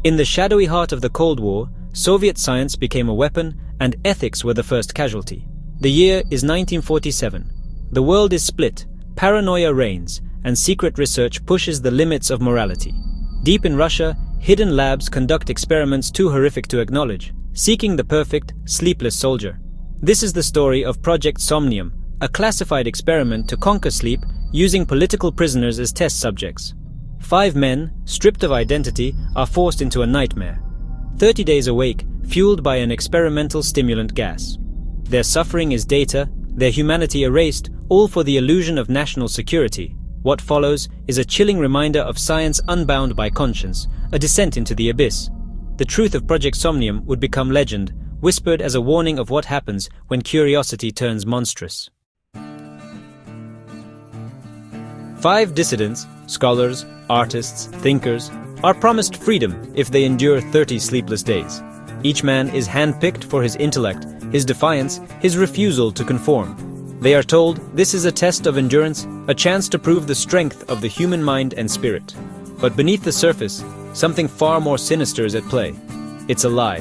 In the shadowy heart of the Cold War, Soviet science became a weapon and ethics were the first casualty. The year is 1947. The world is split, paranoia reigns, and secret research pushes the limits of morality. Deep in Russia, hidden labs conduct experiments too horrific to acknowledge, seeking the perfect, sleepless soldier. This is the story of Project Somnium, a classified experiment to conquer sleep using political prisoners as test subjects. 5 men, stripped of identity, are forced into a nightmare. 30 days awake, fueled by an experimental stimulant gas. Their suffering is data, their humanity erased, all for the illusion of national security. What follows is a chilling reminder of science unbound by conscience, a descent into the abyss. The truth of Project Somnium would become legend, whispered as a warning of what happens when curiosity turns monstrous. 5 dissidents, scholars, artists, thinkers, are promised freedom if they endure 30 sleepless days. Each man is handpicked for his intellect, his defiance, his refusal to conform. They are told this is a test of endurance, a chance to prove the strength of the human mind and spirit. But beneath the surface, something far more sinister is at play. It's a lie.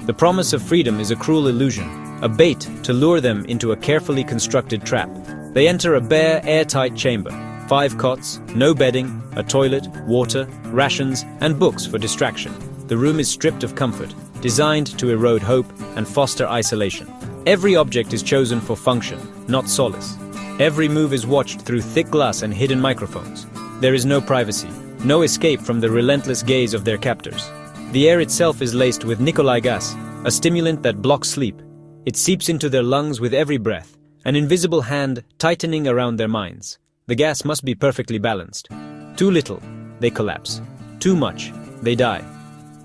The promise of freedom is a cruel illusion, a bait to lure them into a carefully constructed trap. They enter a bare, airtight chamber. 5 cots, no bedding, a toilet, water, rations, and books for distraction. The room is stripped of comfort, designed to erode hope and foster isolation. Every object is chosen for function, not solace. Every move is watched through thick glass and hidden microphones. There is no privacy, no escape from the relentless gaze of their captors. The air itself is laced with Nikolai gas, a stimulant that blocks sleep. It seeps into their lungs with every breath, an invisible hand tightening around their minds. The gas must be perfectly balanced. Too little, they collapse. Too much, they die.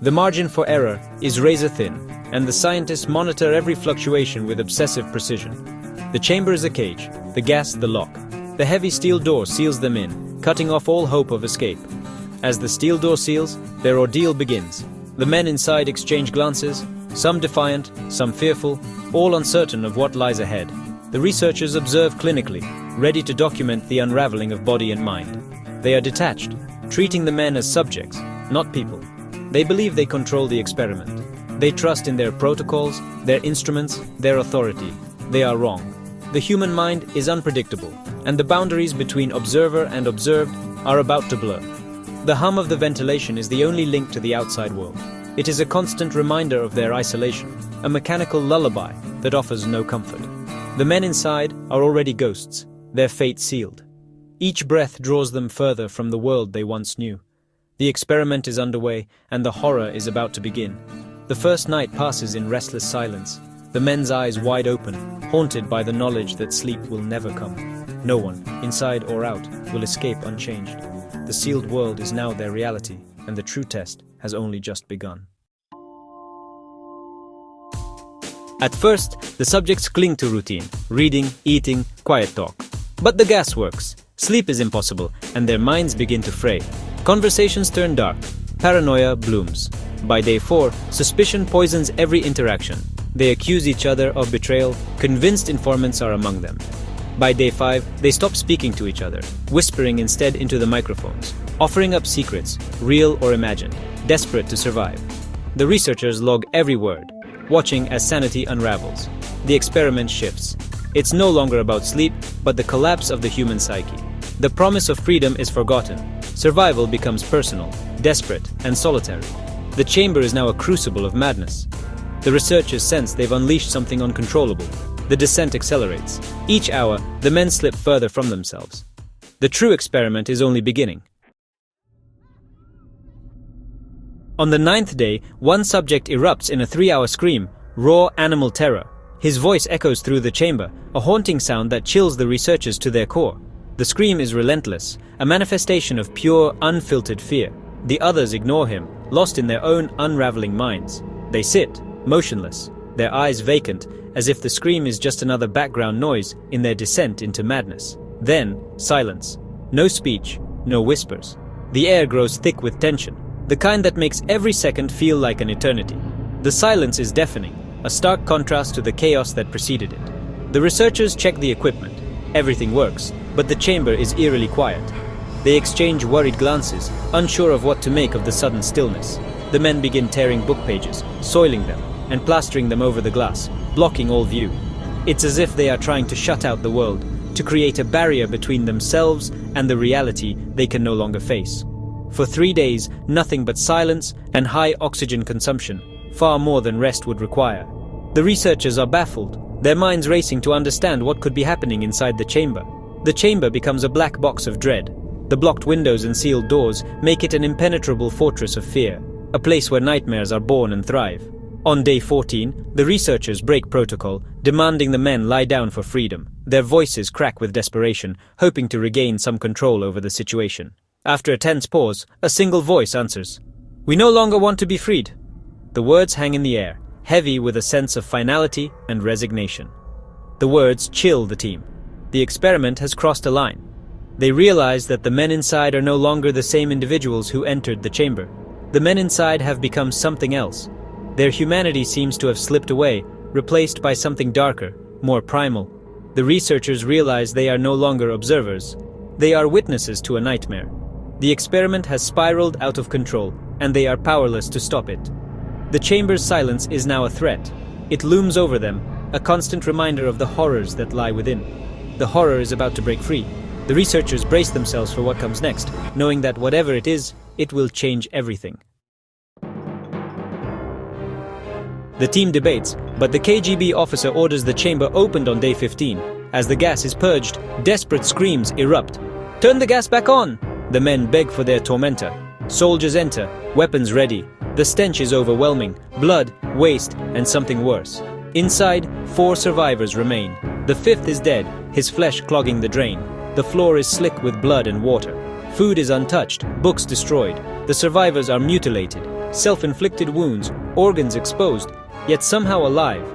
The margin for error is razor thin, and the scientists monitor every fluctuation with obsessive precision. The chamber is a cage, the gas the lock. The heavy steel door seals them in, cutting off all hope of escape. As the steel door seals, their ordeal begins. The men inside exchange glances, some defiant, some fearful, all uncertain of what lies ahead. The researchers observe clinically, ready to document the unraveling of body and mind. They are detached, treating the men as subjects, not people. They believe they control the experiment. They trust in their protocols, their instruments, their authority. They are wrong. The human mind is unpredictable, and the boundaries between observer and observed are about to blur. The hum of the ventilation is the only link to the outside world. It is a constant reminder of their isolation, a mechanical lullaby that offers no comfort. The men inside are already ghosts, their fate sealed. Each breath draws them further from the world they once knew. The experiment is underway, and the horror is about to begin. The first night passes in restless silence, the men's eyes wide open, haunted by the knowledge that sleep will never come. No one, inside or out, will escape unchanged. The sealed world is now their reality, and the true test has only just begun. At first, the subjects cling to routine, reading, eating, quiet talk. But the gas works, sleep is impossible, and their minds begin to fray. Conversations turn dark, paranoia blooms. By day 4, suspicion poisons every interaction. They accuse each other of betrayal, convinced informants are among them. By day 5, they stop speaking to each other, whispering instead into the microphones, offering up secrets, real or imagined, desperate to survive. The researchers log every word, watching as sanity unravels. The experiment shifts. It's no longer about sleep, but the collapse of the human psyche. The promise of freedom is forgotten. Survival becomes personal, desperate, and solitary. The chamber is now a crucible of madness. The researchers sense they've unleashed something uncontrollable. The descent accelerates. Each hour, the men slip further from themselves. The true experiment is only beginning. On the 9th day, one subject erupts in a 3-hour scream, raw animal terror. His voice echoes through the chamber, a haunting sound that chills the researchers to their core. The scream is relentless, a manifestation of pure, unfiltered fear. The others ignore him, lost in their own unraveling minds. They sit, motionless, their eyes vacant, as if the scream is just another background noise in their descent into madness. Then, silence. No speech, no whispers. The air grows thick with tension, the kind that makes every second feel like an eternity. The silence is deafening, a stark contrast to the chaos that preceded it. The researchers check the equipment. Everything works, but the chamber is eerily quiet. They exchange worried glances, unsure of what to make of the sudden stillness. The men begin tearing book pages, soiling them, and plastering them over the glass, blocking all view. It's as if they are trying to shut out the world, to create a barrier between themselves and the reality they can no longer face. For 3 days, nothing but silence and high oxygen consumption, far more than rest would require. The researchers are baffled, their minds racing to understand what could be happening inside the chamber. The chamber becomes a black box of dread. The blocked windows and sealed doors make it an impenetrable fortress of fear, a place where nightmares are born and thrive. On day 14, the researchers break protocol, demanding the men lie down for freedom. Their voices crack with desperation, hoping to regain some control over the situation. After a tense pause, a single voice answers, "We no longer want to be freed." The words hang in the air, heavy with a sense of finality and resignation. The words chill the team. The experiment has crossed a line. They realize that the men inside are no longer the same individuals who entered the chamber. The men inside have become something else. Their humanity seems to have slipped away, replaced by something darker, more primal. The researchers realize they are no longer observers. They are witnesses to a nightmare. The experiment has spiraled out of control, and they are powerless to stop it. The chamber's silence is now a threat. It looms over them, a constant reminder of the horrors that lie within. The horror is about to break free. The researchers brace themselves for what comes next, knowing that whatever it is, it will change everything. The team debates, but the KGB officer orders the chamber opened on day 15. As the gas is purged, desperate screams erupt. "Turn the gas back on!" The men beg for their tormentor. Soldiers enter, weapons ready. The stench is overwhelming, blood, waste, and something worse. Inside, 4 survivors remain. The 5th is dead, his flesh clogging the drain. The floor is slick with blood and water. Food is untouched, books destroyed. The survivors are mutilated, self-inflicted wounds, organs exposed, yet somehow alive.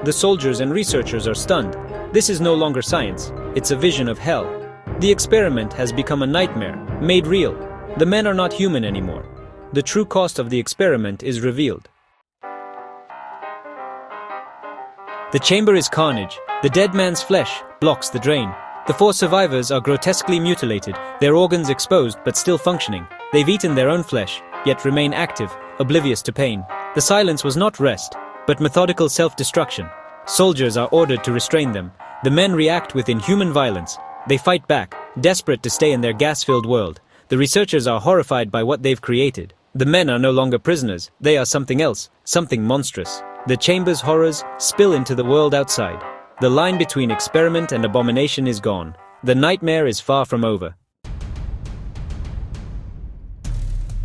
The soldiers and researchers are stunned. This is no longer science, it's a vision of hell. The experiment has become a nightmare, made real. The men are not human anymore. The true cost of the experiment is revealed. The chamber is carnage. The dead man's flesh blocks the drain. The 4 survivors are grotesquely mutilated, their organs exposed but still functioning. They've eaten their own flesh, yet remain active, oblivious to pain. The silence was not rest, but methodical self-destruction. Soldiers are ordered to restrain them. The men react with inhuman violence. They fight back, desperate to stay in their gas-filled world. The researchers are horrified by what they've created. The men are no longer prisoners, they are something else, something monstrous. The chamber's horrors spill into the world outside. The line between experiment and abomination is gone. The nightmare is far from over.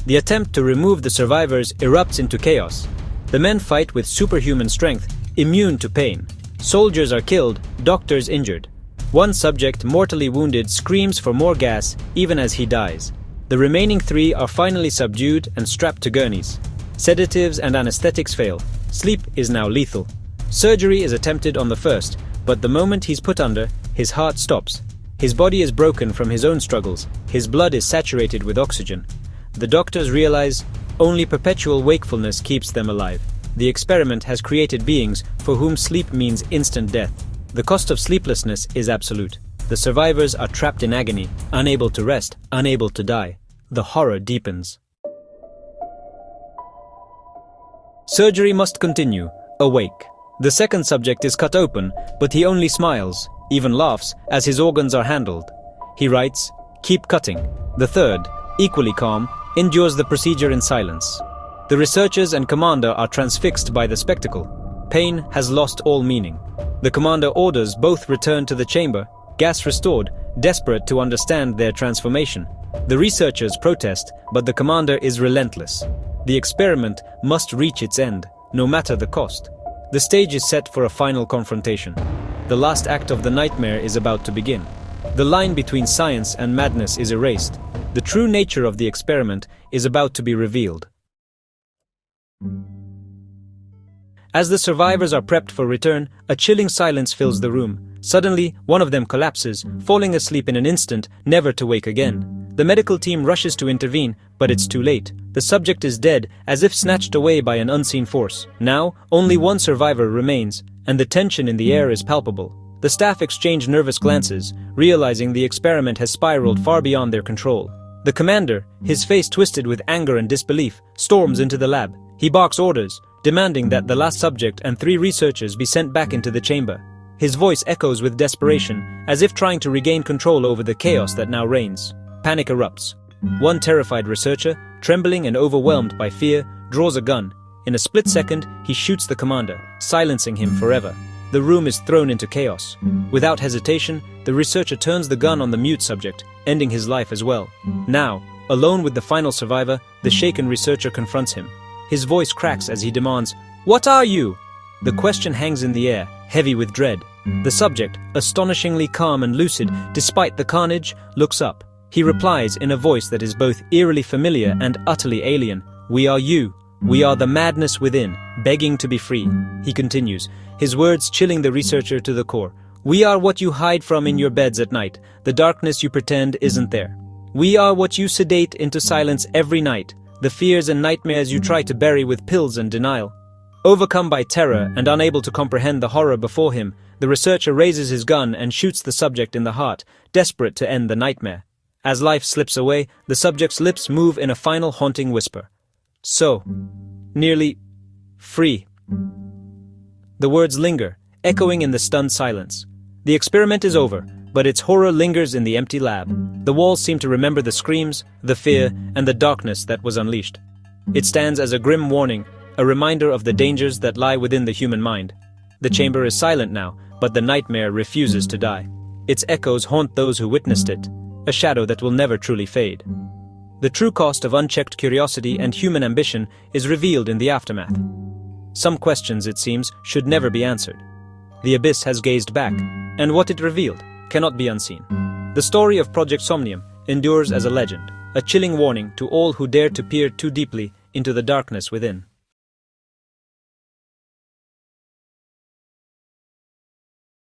The attempt to remove the survivors erupts into chaos. The men fight with superhuman strength, immune to pain. Soldiers are killed, doctors injured. One subject, mortally wounded, screams for more gas even as he dies. The remaining 3 are finally subdued and strapped to gurneys. Sedatives and anesthetics fail. Sleep is now lethal. Surgery is attempted on the first, but the moment he's put under, his heart stops. His body is broken from his own struggles. His blood is saturated with oxygen. The doctors realize only perpetual wakefulness keeps them alive. The experiment has created beings for whom sleep means instant death. The cost of sleeplessness is absolute. The survivors are trapped in agony, unable to rest, unable to die. The horror deepens. Surgery must continue, awake. The second subject is cut open, but he only smiles, even laughs, as his organs are handled. He writes, "Keep cutting." The third, equally calm, endures the procedure in silence. The researchers and commander are transfixed by the spectacle. Pain has lost all meaning. The commander orders both return to the chamber, gas restored, desperate to understand their transformation. The researchers protest, but the commander is relentless. The experiment must reach its end, no matter the cost. The stage is set for a final confrontation. The last act of the nightmare is about to begin. The line between science and madness is erased. The true nature of the experiment is about to be revealed. As the survivors are prepped for return, a chilling silence fills the room. Suddenly, one of them collapses, falling asleep in an instant, never to wake again. The medical team rushes to intervene, but it's too late. The subject is dead, as if snatched away by an unseen force. Now, only one survivor remains, and the tension in the air is palpable. The staff exchange nervous glances, realizing the experiment has spiraled far beyond their control. The commander, his face twisted with anger and disbelief, storms into the lab. He barks orders, demanding that the last subject and 3 researchers be sent back into the chamber. His voice echoes with desperation, as if trying to regain control over the chaos that now reigns. Panic erupts. One terrified researcher, trembling and overwhelmed by fear, draws a gun. In a split second, he shoots the commander, silencing him forever. The room is thrown into chaos. Without hesitation, the researcher turns the gun on the mute subject, ending his life as well. Now, alone with the final survivor, the shaken researcher confronts him. His voice cracks as he demands, "What are you?" The question hangs in the air, heavy with dread. The subject, astonishingly calm and lucid despite the carnage, looks up. He replies in a voice that is both eerily familiar and utterly alien. "We are you. We are the madness within, begging to be free." He continues, his words chilling the researcher to the core. "We are what you hide from in your beds at night. The darkness you pretend isn't there. We are what you sedate into silence every night. The fears and nightmares you try to bury with pills and denial." Overcome by terror and unable to comprehend the horror before him, the researcher raises his gun and shoots the subject in the heart, desperate to end the nightmare. As life slips away, the subject's lips move in a final haunting whisper. "So, nearly free." The words linger, echoing in the stunned silence. The experiment is over, but its horror lingers in the empty lab. The walls seem to remember the screams, the fear, and the darkness that was unleashed. It stands as a grim warning, a reminder of the dangers that lie within the human mind. The chamber is silent now, but the nightmare refuses to die. Its echoes haunt those who witnessed it, a shadow that will never truly fade. The true cost of unchecked curiosity and human ambition is revealed in the aftermath. Some questions, it seems, should never be answered. The abyss has gazed back, and what it revealed cannot be unseen. The story of Project Somnium endures as a legend, a chilling warning to all who dare to peer too deeply into the darkness within.